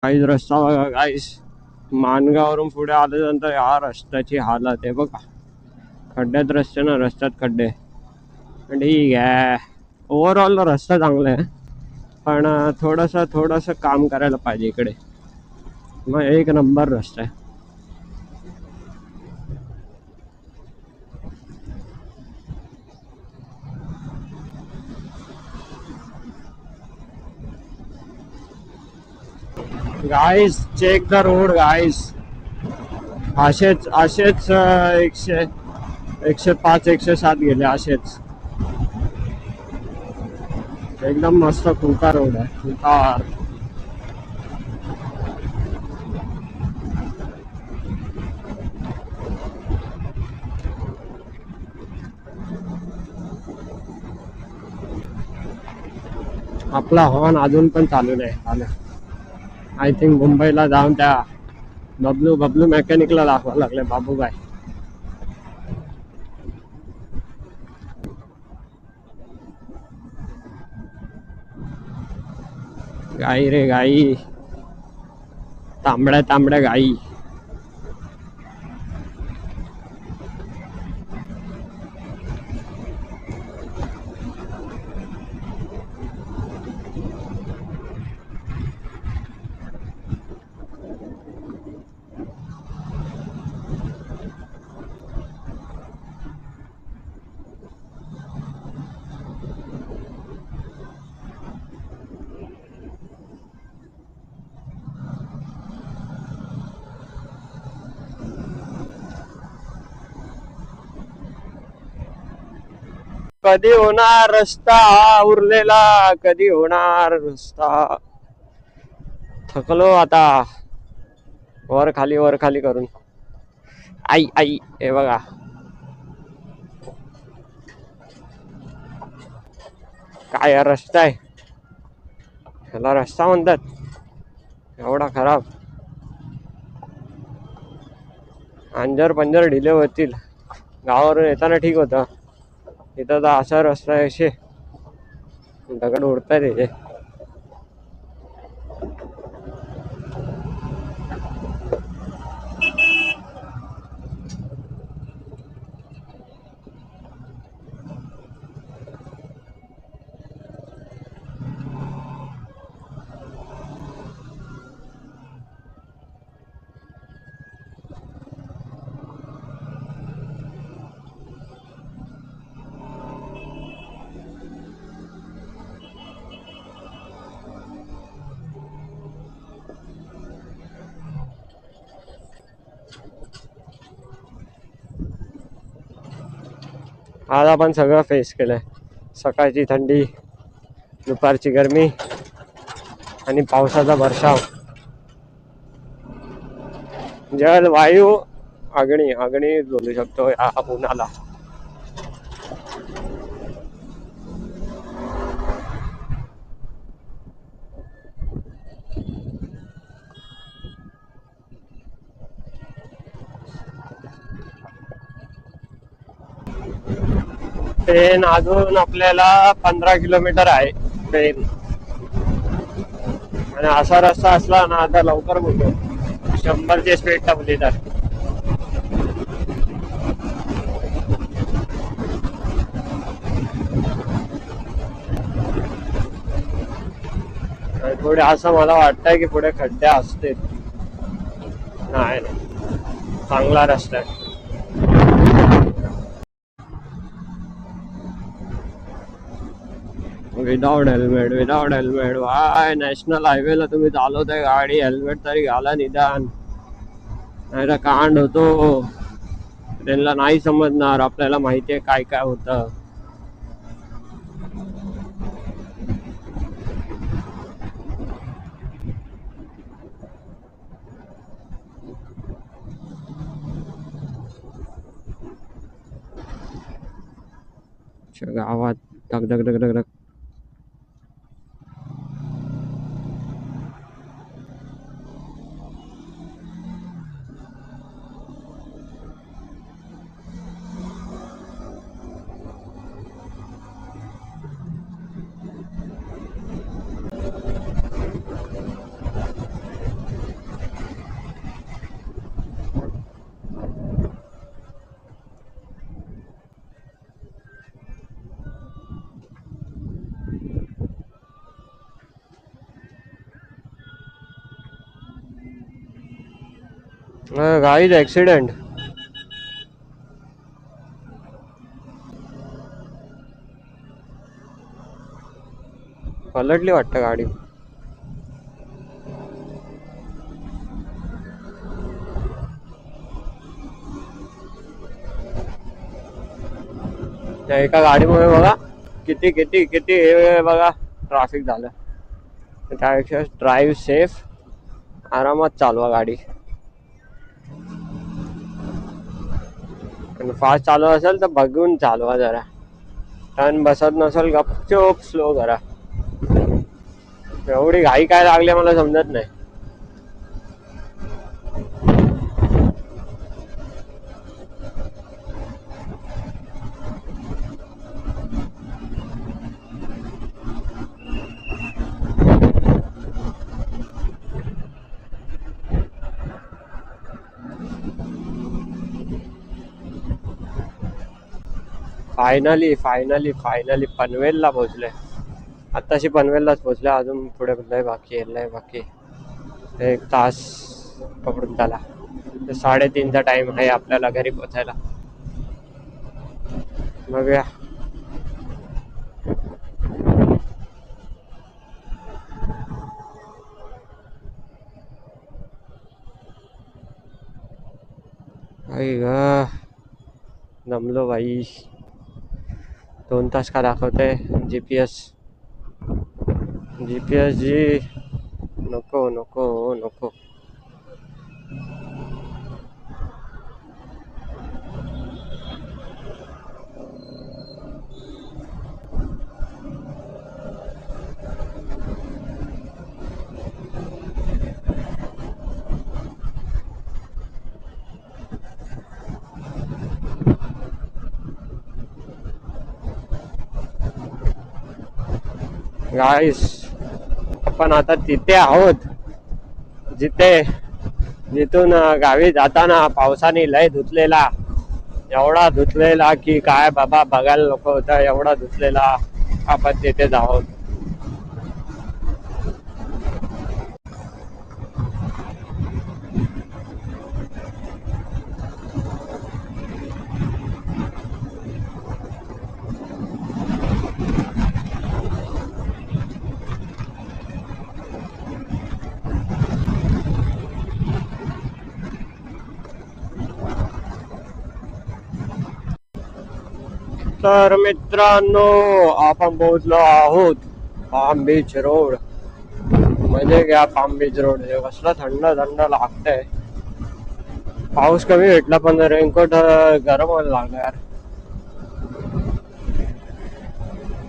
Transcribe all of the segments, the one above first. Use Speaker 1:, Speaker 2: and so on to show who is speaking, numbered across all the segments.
Speaker 1: काहीच रस्ता बघा गाईस, माणगावरून पुढे आल्यानंतर या रस्त्याची हालत आहे बघा. खड्ड्यात रस्ते ना, रस्त्यात खड्डे. ठीक आहे, ओव्हरऑल रस्ता चांगला आहे, पण थोडंसं काम करायला पाहिजे इकडे. मग एक नंबर रस्ता आहे. गाईस चेक द रोड गाईस. असेच 105 107 गेले असेच. एकदम मस्त खुलका रोड आहे, खुलकार. आपला हॉर्न अजून पण चालू नाही आलं. आय थिंक मुंबईला जाऊन त्या बबलू मेकॅनिकला दाखवायला लागले बाबूबाई. गाई रे गाई, तांबड्या गाई. कधी होणार रस्ता उरलेला, कधी होणार रस्ता. थकलो आता वर खाली करून. आई हे बघा, काय रस्ता आहे, ह्याला रस्ता म्हणतात एवढा खराब. अंजर पंजर ढिले होतील. गावावरून येताना ठीक होतं, इथं तर असा रस्ता आहे, असे दगड उडताय त्याचे. आज आपण सगळं फेस केलंय. सकाळची थंडी, दुपारची गरमी आणि पावसाचा वर्षाव. जल वायू अग्नी बोलू शकतो या उन्हाला. ट्रेन अजून आपल्याला 15 किलोमीटर आहे ट्रेन. आणि असा रस्ता असला ना आता लवकर बोलतो 100ची स्पीड टाकली तर. पुढे असं मला वाटतंय की पुढे खड्डे असतील. नाही चांगला रस्ता आहे. विदाउट हेल्मेट वाय नॅशनल हायवेला तुम्ही चालवताय गाडी, हेल्मेट तरी घाला निदान, नाही तर कांड होतो. त्यांना नाही समजणार, आपल्याला माहितीये काय काय होतं. गावात धग धग धग धग धग. Guys accident. पलटली वाटतं गाडी. त्या एका गाडीमुळे बघा किती किती किती हे बघा ट्रॅफिक झालं. त्यापेक्षा ड्राईव्ह सेफ, आरामात चालवा गाडी. आणि फास्ट चालू असेल तर बघून चालवा जरा. टर्न बसत नसेल गपचूप स्लो करा. एवढी घाई काय लागली मला समजत नाही. फायनली फायनली फायनली पनवेलला पोहोचले. आताशी पनवेललाच पोहोचले. अजून पुढे लय बाकी आहे, लय बाकी. 1 तास पकडून त्याला. 3:30चा टाइम आहे आपल्याला घरी पोचायला. बघूया. आई ग, दमलो भाई. 2 तास का दाखवते जीपीएस. जीपीएस जी नको नको नको. गाईस, आपण आता तिथे आहोत जिथून गावी जाताना पावसाने लय धुतलेला. एवढा धुतलेला की काय बाबा बघायला नको होता. एवढा धुतलेला. आपण तिथेच आहोत. तर मित्रांनो, आपण पोहोचलो आहोत पाम बीच रोड. म्हणजे घ्या पाम बीच रोड. कसला थंड थंड लागतंय. पाऊस कमी भेटला पण रेनकोट गरम व्हायला लागला यार.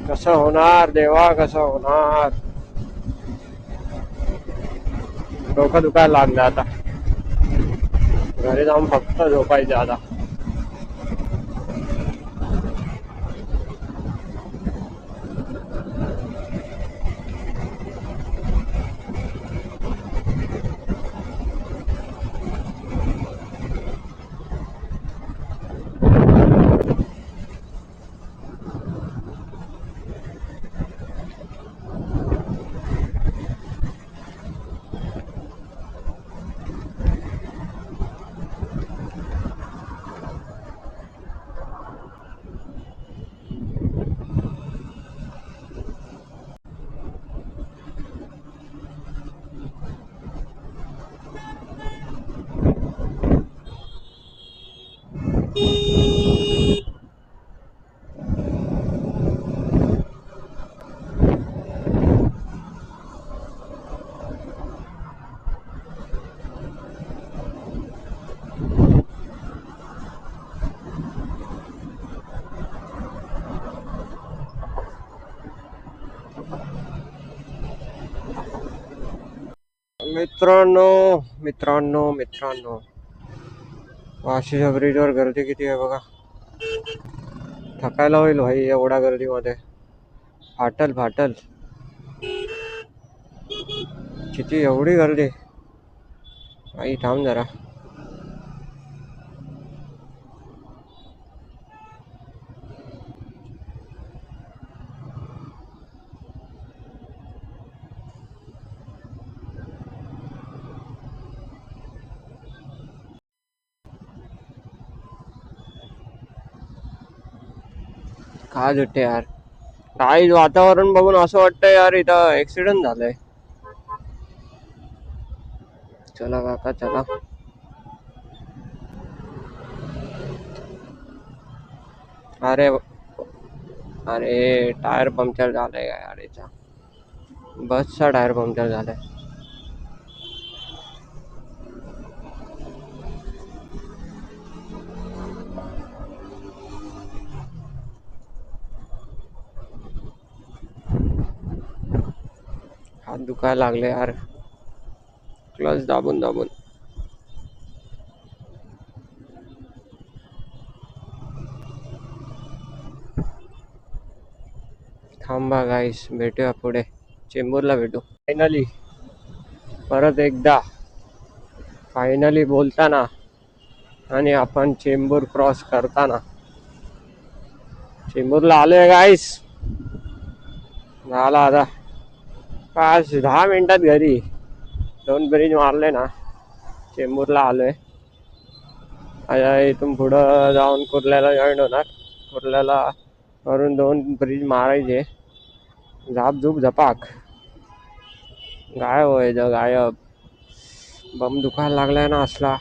Speaker 1: कसं होणार देवा, कसं होणार. डोकं दुखायला लागलं आता. घरी जाऊन फक्त झोपायचं आता. मित्रांनो मित्रांनो मित्रांनो, वाशीच्या ब्रिजवर गर्दी किती आहे बघा. थकायला होईल भाई एवढ्या गर्दीमध्ये. फाटल फाटल. किती एवढी गर्दी. आई थांब जरा. काय जुट्टे यार, काही वातावरण बघून असं वाटतं यार इथं ऍक्सिडेंट झालंय. चला काका चला. अरे अरे टायर पंक्चर झालाय का गाडीचा, बसचा टायर पंक्चर झालाय. हात दुखायला लागले यार, क्लच दाबून दाबून. थांबा गाईस, भेटूया पुढे, चेंबूरला भेटू फायनली. परत एकदा फायनली बोलताना आणि आपण चेंबूर क्रॉस करताना. चेंबूरला आलोय गाईस, झाला आता 5-10 मिनिटात घरी. 2 ब्रिज मारले ना, चेंबूरला आलोय. आता इथून पुढं जाऊन कुर्ल्याला जॉईन होणार. कुर्ल्याला वरून 2 ब्रिज मारायचे, झाप झूप झपाक गायब व्हायचं गायब. बम दुखायला लागलाय ना असला,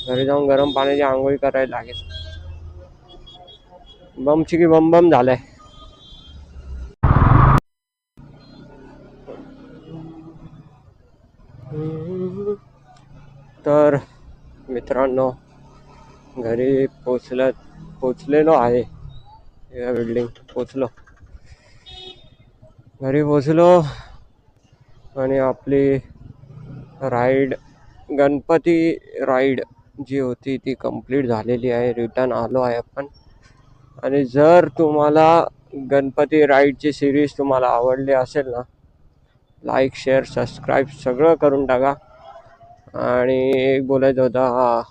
Speaker 1: घरी जाऊन गरम पाण्याची आंघोळी करायला लागेल. बमची की बम बम झालंय. तर मित्रांनो, घरी पोचलेलो आहे. या बिल्डिंग पोचलो, घरी पोचलो. आणि आपली राईड, गणपती राईड जी होती ती कंप्लीट झालेली आहे. रिटर्न आलो आहे आपण. आणि जर तुम्हाला गणपती राईडची सिरीज तुम्हाला आवडली असेल ना, लाईक शेअर सबस्क्राईब सगळं करून टाका. आणि एक बोलायचं होतं,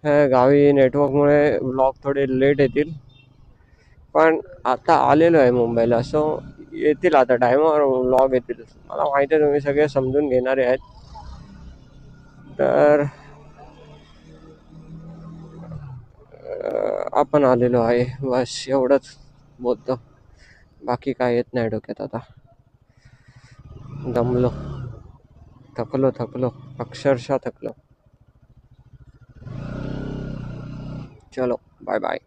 Speaker 1: ह्या गावी नेटवर्कमुळे ब्लॉग थोडे लेट येतील, पण आता आलेलो आहे मुंबईला, सो येतील आता टाईमावर व्लॉग येतील. मला माहिती आहे तुम्ही सगळे समजून घेणारे आहेत. तर आपण आलेलो आहे, बस एवढंच बोलतो. बाकी काय येत नाही डोक्यात आता. दमलो, थकलो, अक्षरशः थकलो. चलो बाय बाय.